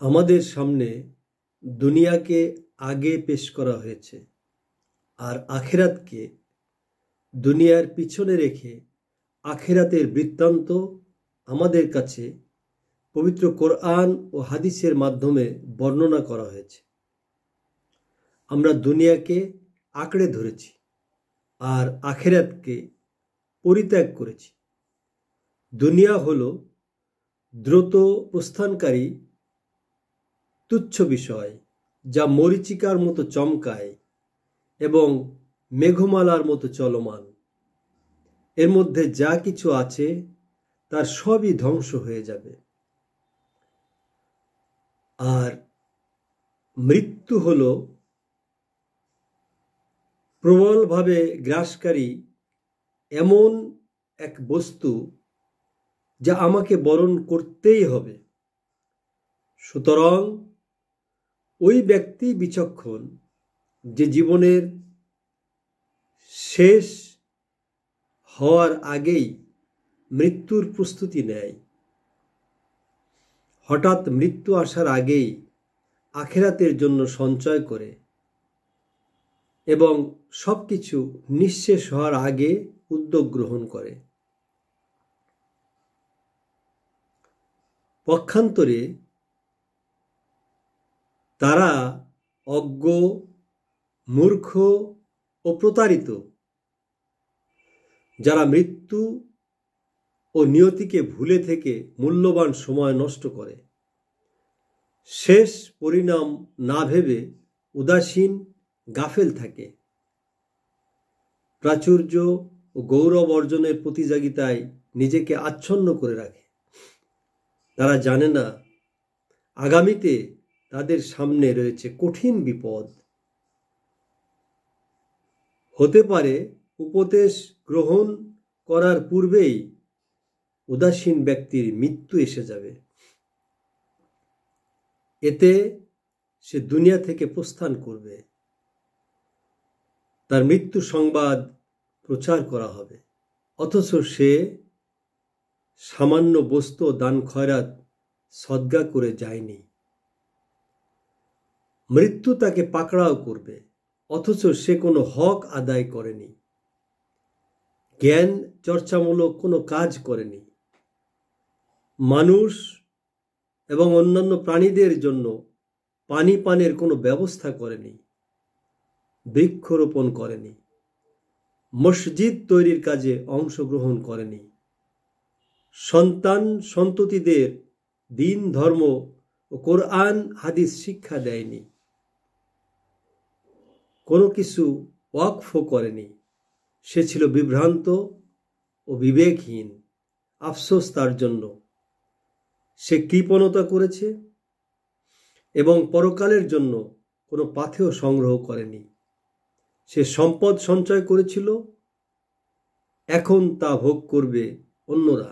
আমাদের সামনে দুনিয়াকে আগে পেশ করা হয়েছে আর আখিরাতকে দুনিয়ার পিছনে রেখে আখিরাতের বৃত্তান্ত আমাদের কাছে পবিত্র কোরআন ও হাদিসের মাধ্যমে বর্ণনা করা হয়েছে। আমরা দুনিয়াকে আঁকড়ে ধরেছি আর আখিরাতকে পরিত্যাগ করেছি। দুনিয়া হলো দ্রুত প্রস্থানকারী তুচ্ছ বিষয়, যা মরীচিকার মতো চমকায় এবং মেঘমালার মতো চলমান। এর মধ্যে যা কিছু আছে তার সবই ধ্বংস হয়ে যাবে। আর মৃত্যু হলো প্রবলভাবে গ্রাসকারী এমন এক বস্তু যা আমাকে বরণ করতেই হবে। সুতরাং ওই ব্যক্তি বিচক্ষণ যে জীবনের শেষ হওয়ার আগেই মৃত্যুর প্রস্তুতি নেয়। হঠাৎ মৃত্যু আসার আগেই আখিরাতের জন্য সঞ্চয় করে এবং সবকিছু নিঃশেষ হওয়ার আগে উদ্যোগ গ্রহণ করে। পক্ষান্তরে তারা অজ্ঞ, মূর্খ ও প্রতারিত, যারা মৃত্যু ও নিয়তিকে ভুলে থেকে মূল্যবান সময় নষ্ট করে, শেষ পরিণাম না ভেবে উদাসীন গাফেল থাকে, প্রাচুর্য ও গৌরব অর্জনের প্রতিযোগিতায় নিজেকে আচ্ছন্ন করে রাখে। তারা জানে না আগামীতে তাদের সামনে রয়েছে কঠিন বিপদ। হতে পারে উপদেশ গ্রহণ করার পূর্বেই উদাসীন ব্যক্তির মৃত্যু এসে যাবে। এতে সে দুনিয়া থেকে প্রস্থান করবে, তার মৃত্যু সংবাদ প্রচার করা হবে, অথচ সে সামান্য বস্তু দান খয়রাত সদকা করে যায়নি। মৃত্যু তাকে পাকড়াও করবে, অথচ সে কোনো হক আদায় করেনি, জ্ঞান চর্চামূলক কোনো কাজ করেনি, মানুষ এবং অন্যান্য প্রাণীদের জন্য পানি পানের কোনো ব্যবস্থা করেনি, বৃক্ষরোপণ করেনি, মসজিদ তৈরির কাজে অংশগ্রহণ করেনি, সন্তান সন্ততিদের দিন ধর্ম ও কোরআন হাদিস শিক্ষা দেয়নি, কোনো কিছু ওয়াকফ করেনি। সে ছিল বিভ্রান্ত ও বিবেকহীন। আফসোস তার জন্য। সে কৃপণতা করেছে এবং পরকালের জন্য কোনো পাথেয় সংগ্রহ করেনি। সে সম্পদ সঞ্চয় করেছিল, এখন তা ভোগ করবে অন্যরা।